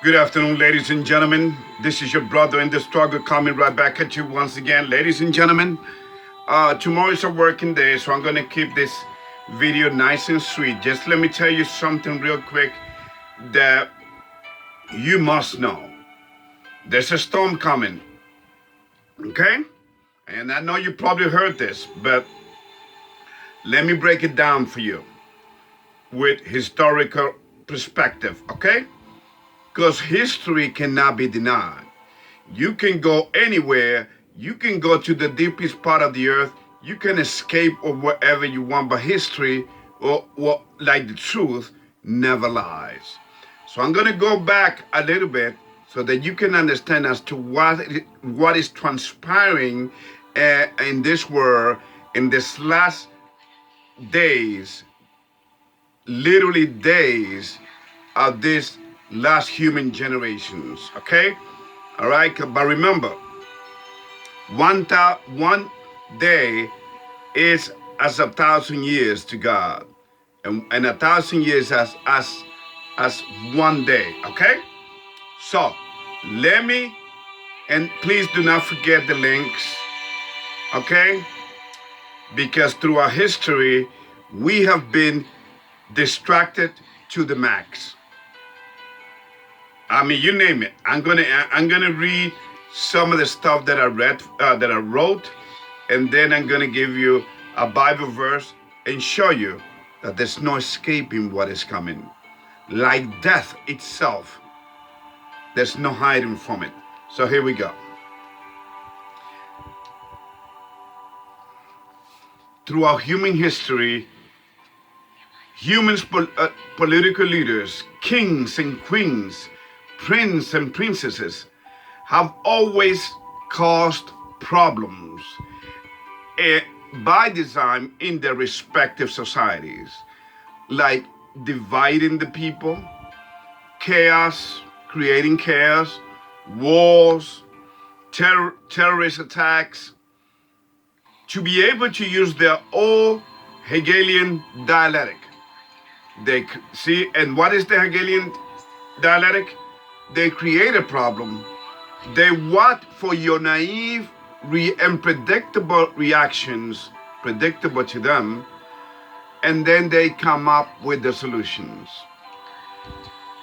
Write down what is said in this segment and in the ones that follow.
Good afternoon, ladies and gentlemen. This is your brother in the struggle coming right back at you once again. Ladies and gentlemen, tomorrow is a working day, so I'm going to keep this video nice and sweet. Just let me tell you something real quick that you must know. There's a storm coming, okay? And I know you probably heard this, but let me break it down for you with historical perspective, okay? Because history cannot be denied. You can go anywhere. You can go to the deepest part of the earth. You can escape or wherever you want, but history, or like the truth, never lies. So I'm going to go back a little bit so that you can understand as to what is transpiring in this world in this last days, literally days of this last human generations, okay? All right, but remember, one day is as 1,000 years to God, and 1,000 years as one day, okay? So let me, and please do not forget the links, okay? Because through our history, we have been distracted to the max. I mean, you name it. I'm gonna read some of the stuff that I read, that I wrote, and then I'm gonna give you a Bible verse and show you that there's no escaping what is coming. Like death itself, there's no hiding from it. So here we go. Throughout human history, political leaders, kings and queens, princes and princesses have always caused problems by design in their respective societies, like dividing the people, chaos, creating chaos, wars, terrorist attacks, to be able to use their own Hegelian dialectic. They see, and what is the Hegelian dialectic? They create a problem. They want for your naive and predictable reactions, predictable to them, and then they come up with the solutions.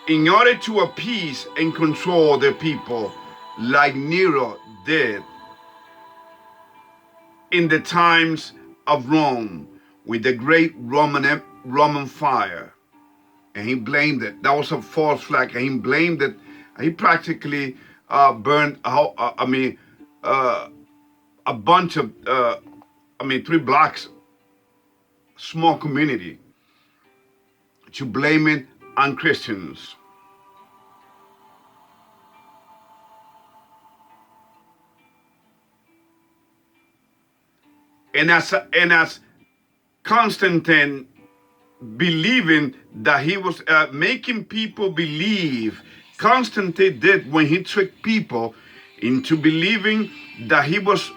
In order to appease and control the people, like Nero did in the times of Rome with the great Roman fire, and he blamed it. That was a false flag, and he blamed it. He practically burned a bunch of 3 blocks, small community, to blame it on Christians. And as Constantine believing that he was making people believe, Constantine did when he tricked people into believing that he was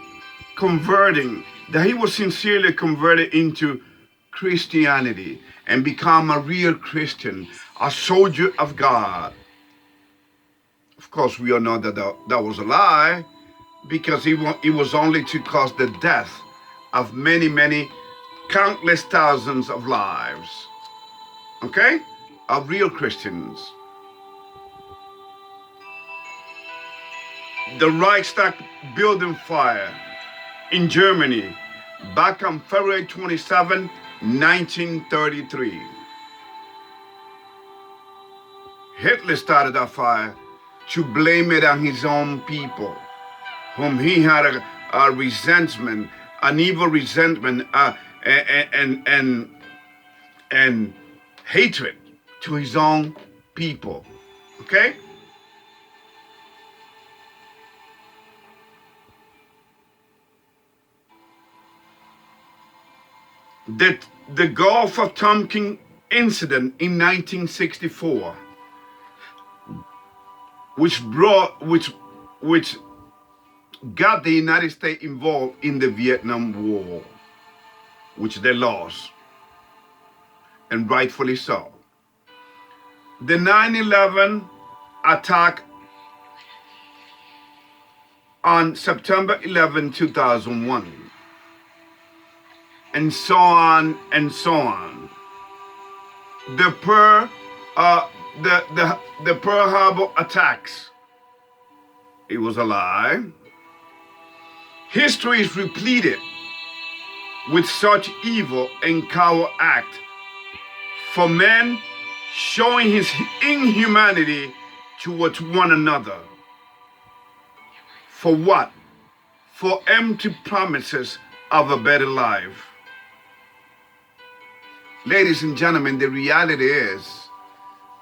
converting, that he was sincerely converted into Christianity and become a real Christian, a soldier of God. Of course, we all know that that was a lie, because it was only to cause the death of many, countless thousands of lives, okay, of real Christians. The Reichstag building fire in Germany back on February 27, 1933. Hitler started that fire to blame it on his own people, whom he had a resentment, an evil resentment, and hatred to his own people. Okay? The Gulf of Tonkin incident in 1964, which got the United States involved in the Vietnam War, which they lost, and rightfully so. The 9/11 attack on September 11, 2001, and so on and so on. The Pearl Harbor attacks, it was a lie. History is repleted with such evil and coward act for men showing his inhumanity towards one another. For what? For empty promises of a better life. Ladies and gentlemen, the reality is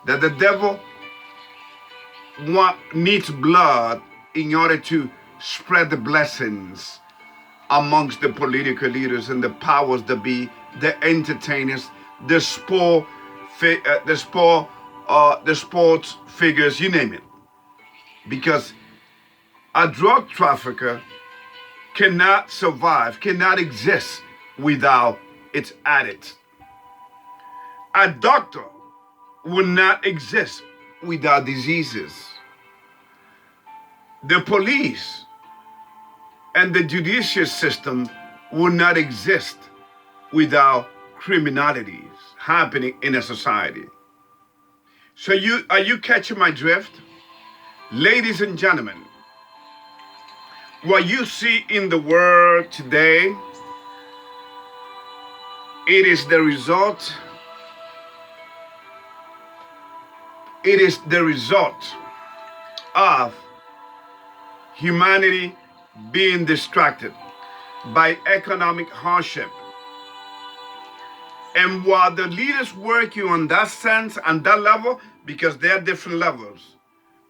that the devil needs blood in order to spread the blessings amongst the political leaders and the powers that be, the entertainers, the sports figures, you name it. Because a drug trafficker cannot survive, cannot exist without its addicts. A doctor will not exist without diseases. The police and the judicial system will not exist without criminalities happening in a society. So are you catching my drift? Ladies and gentlemen, what you see in the world today, it is the result of humanity being distracted by economic hardship. And while the leaders work you on that sense, on that level, because there are different levels,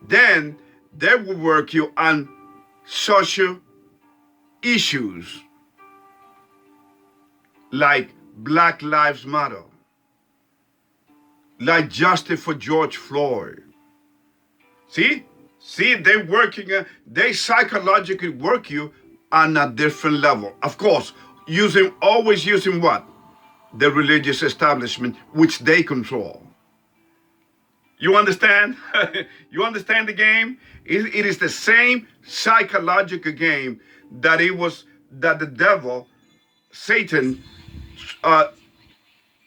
then they will work you on social issues like Black Lives Matter, like justice for George Floyd. See, they psychologically work you on a different level. Of course, always using what? The religious establishment, which they control. You understand? You understand the game? It is the same psychological game that the devil, Satan,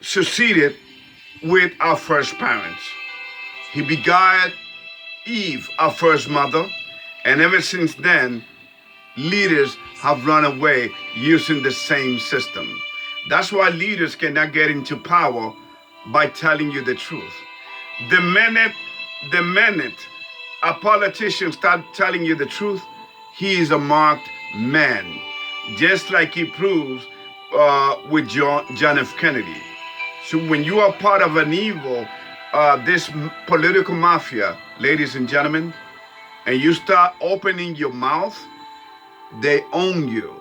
succeeded with our first parents. He beguiled Eve, our first mother, and ever since then, leaders have run away using the same system. That's why leaders cannot get into power by telling you the truth. The minute a politician starts telling you the truth, he is a marked man, just like he proves with John F. Kennedy. So when you are part of an evil, this political mafia, ladies and gentlemen, and you start opening your mouth, they own you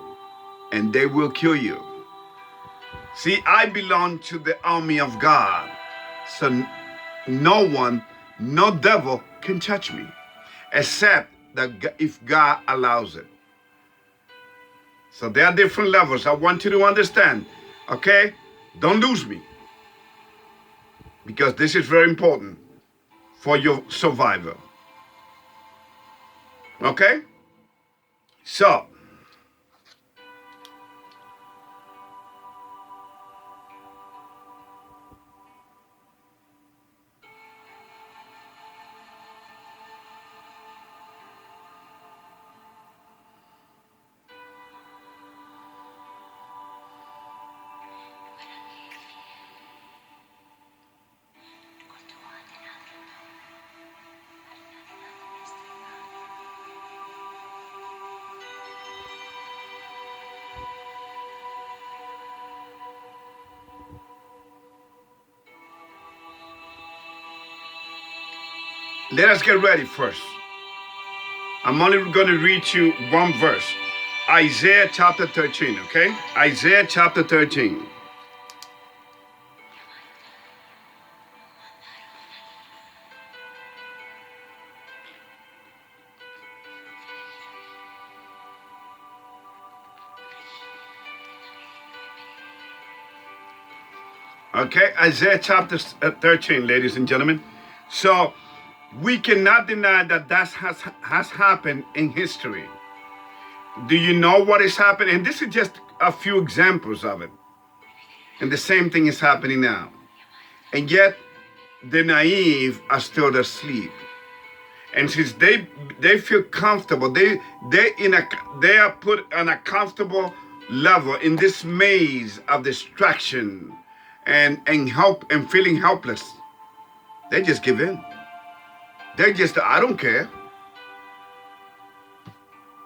and they will kill you. See, I belong to the army of God, so no devil can touch me, except that if God allows it. So there are different levels. I want you to understand, okay? Don't lose me, because this is very important for your survival. Okay? So, let us get ready first. I'm only going to read you one verse. Isaiah chapter 13, okay? Isaiah chapter 13. Okay, Isaiah chapter 13, ladies and gentlemen. So, We cannot deny that has happened in history. Do you know what is happening? And this is just a few examples of it. And the same thing is happening now. And yet, the naive are still asleep. And since they feel comfortable, they are put on a comfortable level in this maze of distraction and feeling helpless. They just give in. They just, I don't care.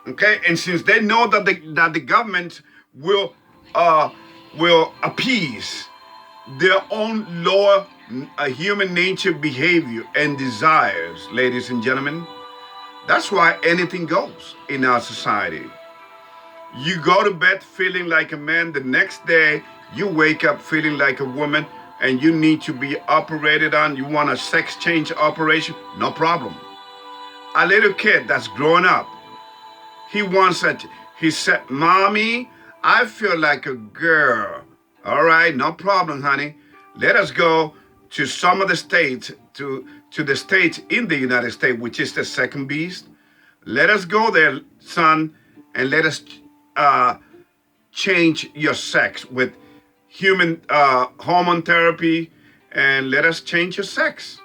Okay, and since they know that the government will appease their own lower human nature behavior and desires, ladies and gentlemen, that's why anything goes in our society. You go to bed feeling like a man, the next day you wake up feeling like a woman, and you need to be operated on. You want a sex change operation? No problem. A little kid that's growing up, he said, Mommy, I feel like a girl. All right, no problem, honey. Let us go to some of the states, to the states in the United States, which is the second beast. Let us go there, son, and let us change your sex with human hormone therapy, and let us change your sex.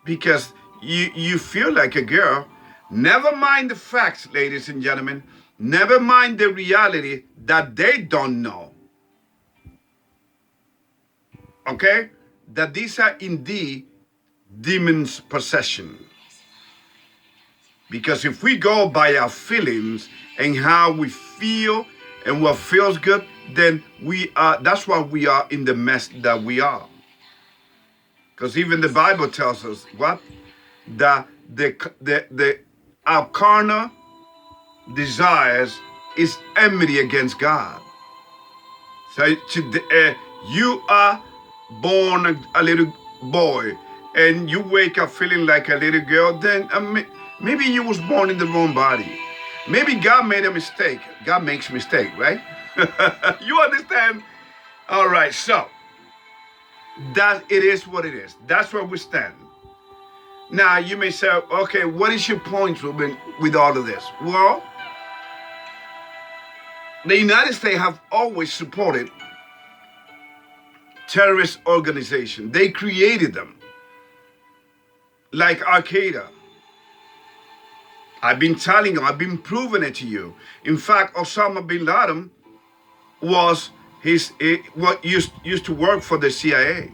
Because you feel like a girl. Never mind the facts, ladies and gentlemen. Never mind the reality that they don't know. Okay? That these are indeed demons' possession. Because if we go by our feelings and how we feel and what feels good, then that's why we are in the mess that we are. Because even the Bible tells us what? That our carnal desires is enmity against God. So you are born a little boy and you wake up feeling like a little girl, then maybe you was born in the wrong body. Maybe God made a mistake. God makes mistake, right? You understand? All right, so that it is what it is. That's where we stand. Now, you may say, okay, what is your point, Ruben, with all of this? Well, the United States have always supported terrorist organizations. They created them, like Al-Qaeda. I've been telling you, I've been proving it to you. In fact, Osama bin Laden used to work for the CIA.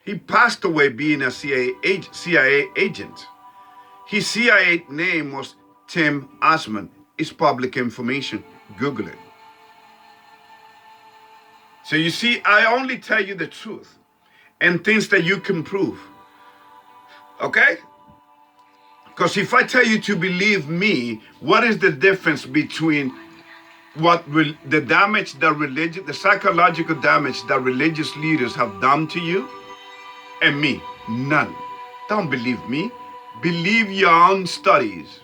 He passed away being a CIA agent. His CIA name was Tim Osman. It's public information. Google it. So you see, I only tell you the truth and things that you can prove. Okay? Because if I tell you to believe me, what is the difference between the damage that the psychological damage that religious leaders have done to you and me? None. Don't believe me. Believe your own studies.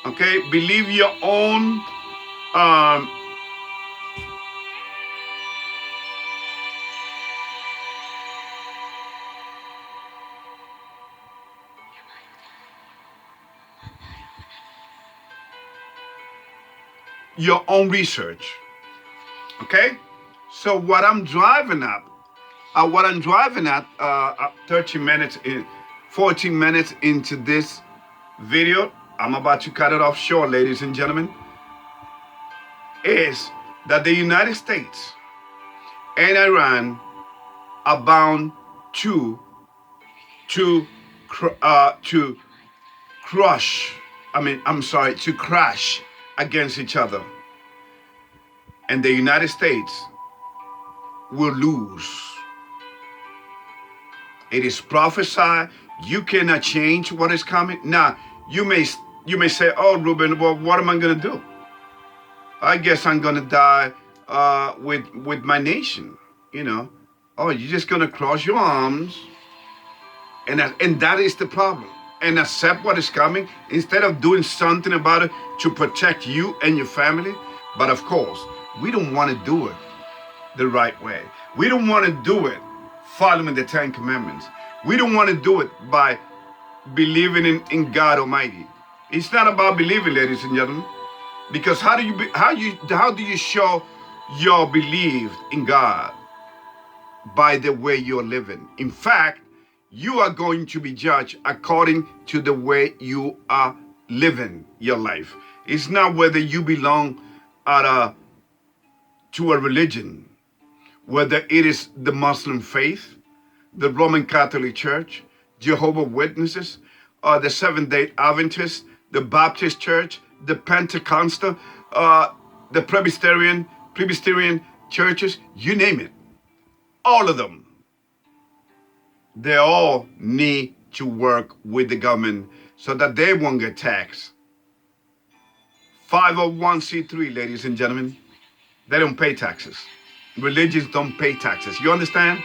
Okay? Believe your own research. Okay? So what I'm driving at 14 minutes into this video, I'm about to cut it off short, ladies and gentlemen, is that the United States and Iran are bound to crash against each other. And the United States will lose. It is prophesied. You cannot change what is coming. Now, you may say, oh, Ruben, well, what am I going to do? I guess I'm going to die with my nation, you know. Oh, you're just going to cross your arms. And that is the problem. And accept what is coming instead of doing something about it to protect you and your family. But of course, we don't want to do it the right way. We don't want to do it following the Ten Commandments. We don't want to do it by believing in God Almighty. It's not about believing, ladies and gentlemen, because how do you show your belief in God? By the way you're living. In fact, you are going to be judged according to the way you are living your life. It's not whether you belong to a religion, whether it is the Muslim faith, the Roman Catholic Church, Jehovah's Witnesses, or the Seventh-day Adventists, the Baptist Church, the Pentecostal, the Presbyterian churches, you name it. All of them. They all need to work with the government so that they won't get taxed. 501c3, ladies and gentlemen, they don't pay taxes. Religions don't pay taxes. You understand?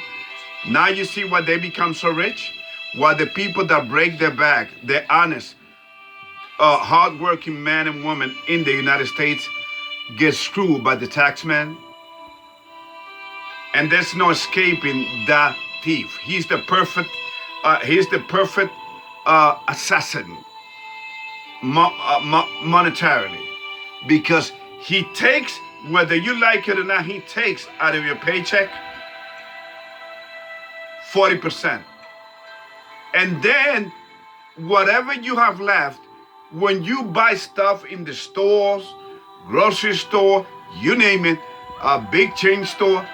Now you see why they become so rich? Why the people that break their back, the honest, hardworking men and women in the United States get screwed by the tax man? And there's no escaping that thief. He's the perfect assassin monetarily, because he takes, whether you like it or not, he takes out of your paycheck 40%. And then whatever you have left, when you buy stuff in the stores, grocery store, you name it, a big chain store,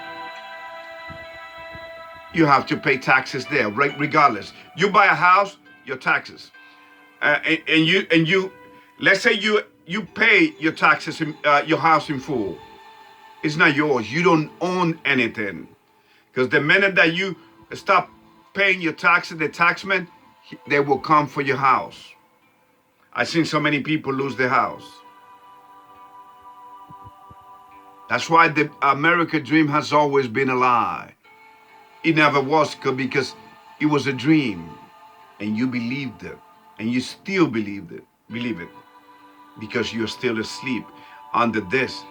you have to pay taxes there, right? Regardless. You buy a house, your taxes, and you, let's say you pay your taxes in your house in full. It's not yours. You don't own anything, because the minute that you stop paying your taxes, the taxman, they will come for your house. I've seen so many people lose their house. That's why the American dream has always been a lie. It never was, because it was a dream, and you believed it, and you still believe it, because you're still asleep under this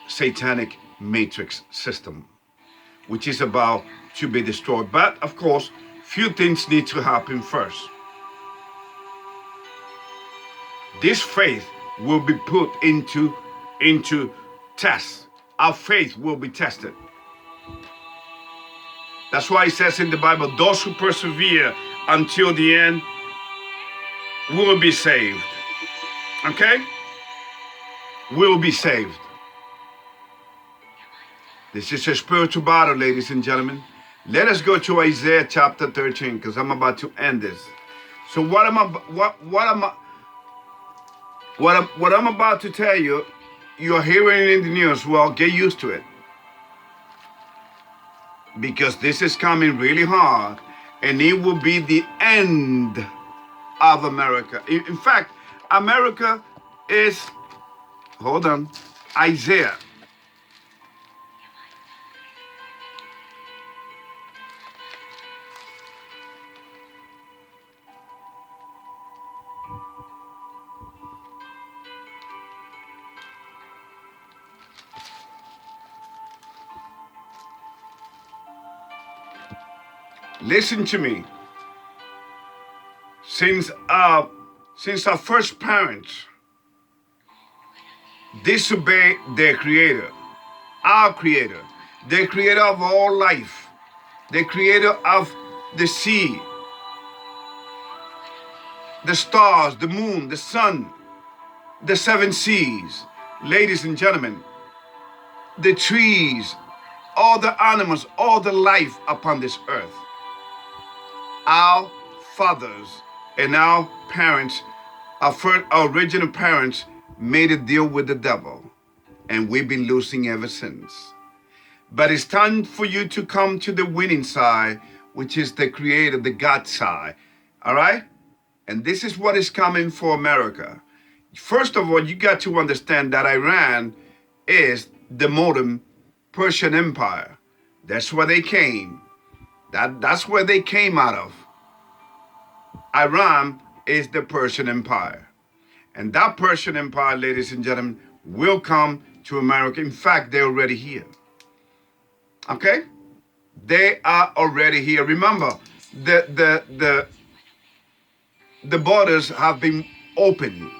satanic matrix system, which is about to be destroyed. But of course, few things need to happen first. This faith will be put into test. Our faith will be tested. That's why it says in the Bible, those who persevere until the end will be saved. Okay? Will be saved. This is a spiritual battle, ladies and gentlemen. Let us go to Isaiah chapter 13, because I'm about to end this. So what I'm about to tell you, you're hearing in the news. Well, get used to it, because this is coming really hard, and it will be the end of America. In fact, America is, hold on, Isaiah. Listen to me. Since our first parents disobeyed their creator, our creator, the creator of all life, the creator of the sea, the stars, the moon, the sun, the seven seas, ladies and gentlemen, the trees, all the animals, all the life upon this earth. Our fathers and our parents, our original parents, made a deal with the devil, and we've been losing ever since. But it's time for you to come to the winning side, which is the creator, the God side. All right? And this is what is coming for America. First of all, you got to understand that Iran is the modern Persian Empire. That's where they came. That's where they came out of. Iran is the Persian Empire. And that Persian Empire, ladies and gentlemen, will come to America. In fact, they're already here. Okay? They are already here. Remember, the borders have been opened.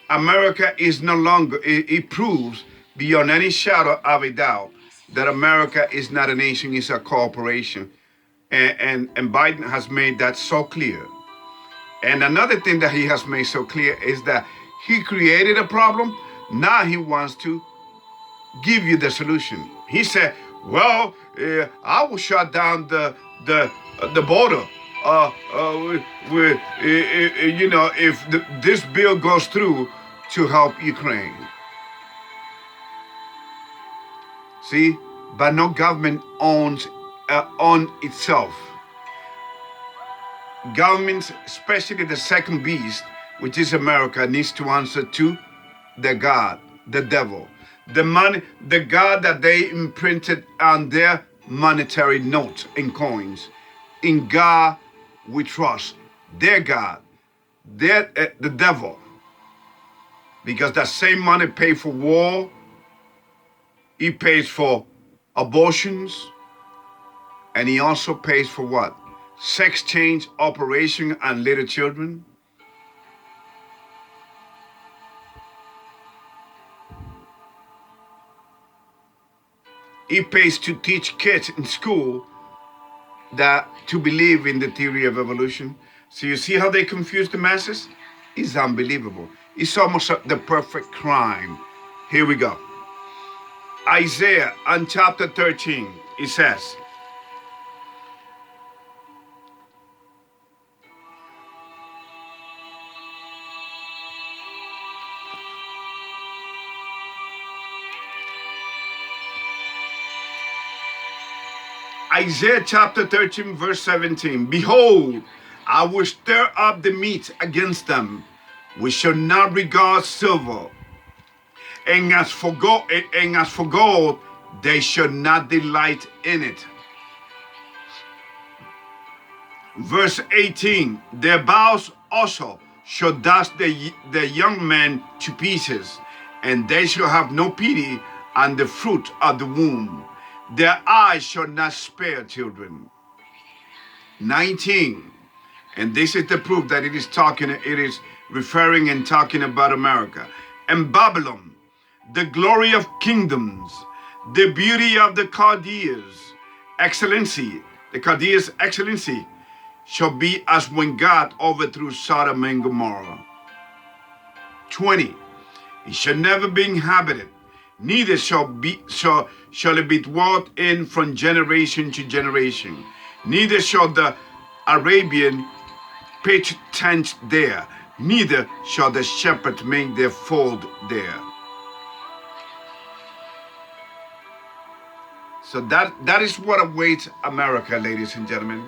America is no longer, it proves beyond any shadow of a doubt that America is not a nation, it's a corporation. And Biden has made that so clear. And another thing that he has made so clear is that he created a problem. Now he wants to give you the solution. He said, well, I will shut down the border. If this bill goes through to help Ukraine. See, but no government owns on itself. Governments, especially the second beast, which is America, needs to answer to the God, the devil, the money, the God that they imprinted on their monetary notes and coins. In God we trust. Their God, the devil, because that same money pays for war. He pays for abortions, and he also pays for what? Sex change operation and little children. He pays to teach kids in school that to believe in the theory of evolution. So you see how they confuse the masses? It's unbelievable. It's almost the perfect crime. Here we go. Isaiah on chapter 13, it says, Isaiah chapter 13, verse 17, behold, I will stir up the meat against them. We shall not regard silver. And as for gold, they shall not delight in it. Verse 18, their bows also shall dash the young men to pieces, and they shall have no pity on the fruit of the womb. Their eyes shall not spare children. 19, and this is the proof that it is referring and talking about America. And Babylon, the glory of kingdoms, the beauty of the Chaldeans, excellency, the Chaldeans' excellency, shall be as when God overthrew Sodom and Gomorrah. 20, it shall never be inhabited, neither shall it be dwelt in from generation to generation. Neither shall the Arabian pitch tents there, neither shall the shepherds make their fold there. So that is what awaits America, ladies and gentlemen.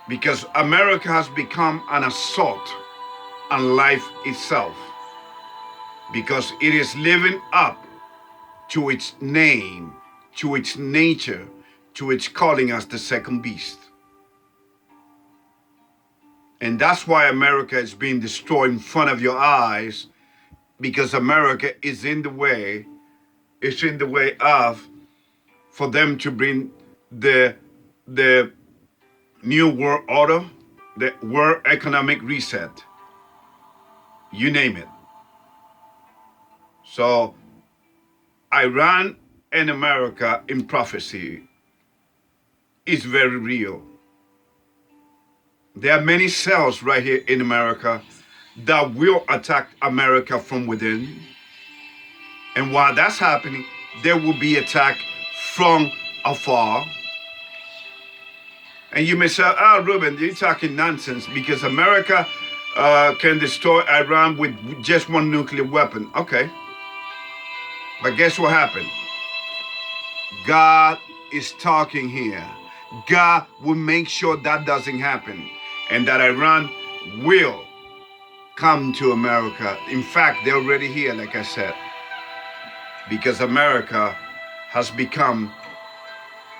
Because America has become an assault on life itself. Because it is living up to its name, to its nature, to its calling as the second beast. And that's why America is being destroyed in front of your eyes, because America is in the way. It's in the way of, for them to bring the new world order, the world economic reset. You name it. So, Iran and America in prophecy is very real. There are many cells right here in America that will attack America from within. And while that's happening, there will be attack from afar. And you may say, Ruben, you're talking nonsense because America can destroy Iran with just one nuclear weapon. Okay. But guess what happened? God is talking here. God will make sure that doesn't happen and that Iran will come to America. In fact, they're already here, like I said, because America has become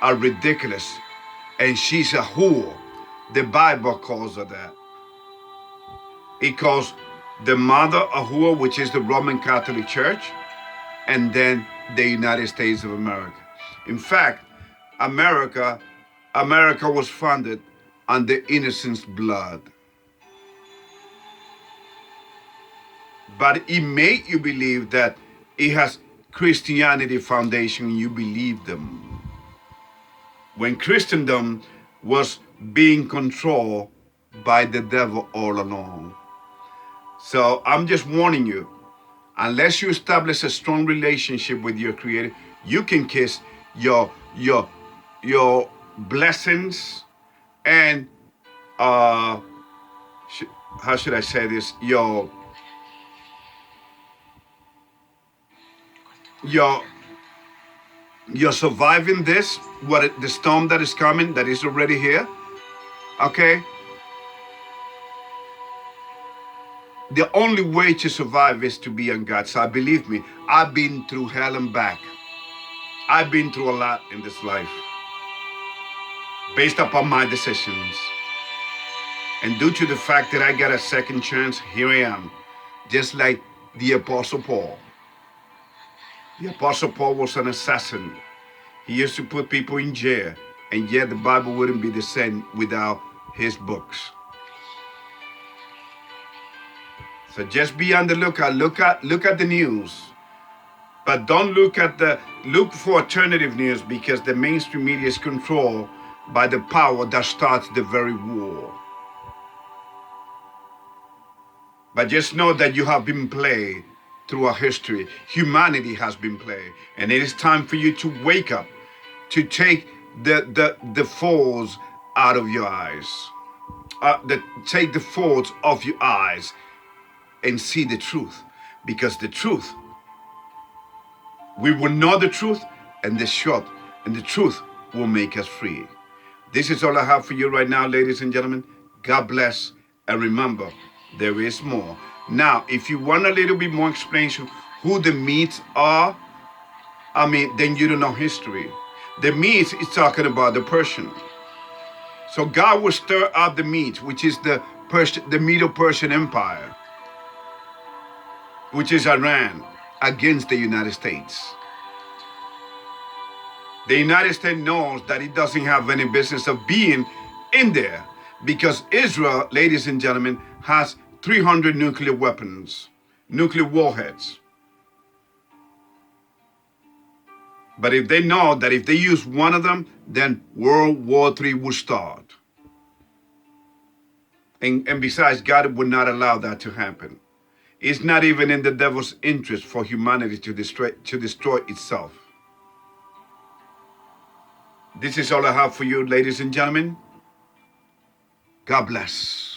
a ridiculous, and she's a whore. The Bible calls her that. It calls the mother a whore, which is the Roman Catholic Church. and then the United States of America. In fact, America was founded on the innocent's blood. But it made you believe that it has Christianity foundation, you believe them. When Christendom was being controlled by the devil all along. So I'm just warning you, unless you establish a strong relationship with your Creator, you can kiss your blessings and how should I say this? You're surviving this, the storm that is coming, that is already here. Okay? The only way to survive is to be on God's side. Believe me, I've been through hell and back. I've been through a lot in this life based upon my decisions. And due to the fact that I got a second chance, here I am. Just like the Apostle Paul. The Apostle Paul was an assassin. He used to put people in jail, and yet the Bible wouldn't be the same without his books. So just be on the lookout. Look at the news. But don't look for alternative news, because the mainstream media is controlled by the power that starts the very war. But just know that you have been played throughout history. Humanity has been played. And it is time for you to wake up, to take the folds out of your eyes. Take the folds off your eyes and see the truth. Because the truth, we will know the truth, and the truth will make us free. This is all I have for you right now, ladies and gentlemen. God bless, and remember, there is more. Now, if you want a little bit more explanation who the meats are, then you don't know history. The meats is talking about the Persian. So God will stir up the meats, which is the Medo-Persian Empire, which is Iran, against the United States. The United States knows that it doesn't have any business of being in there, because Israel, ladies and gentlemen, has 300 nuclear weapons, nuclear warheads. But if they know that if they use one of them, then World War III will start. And besides, God would not allow that to happen. It's not even in the devil's interest for humanity to destroy itself. This is all I have for you, ladies and gentlemen. God bless.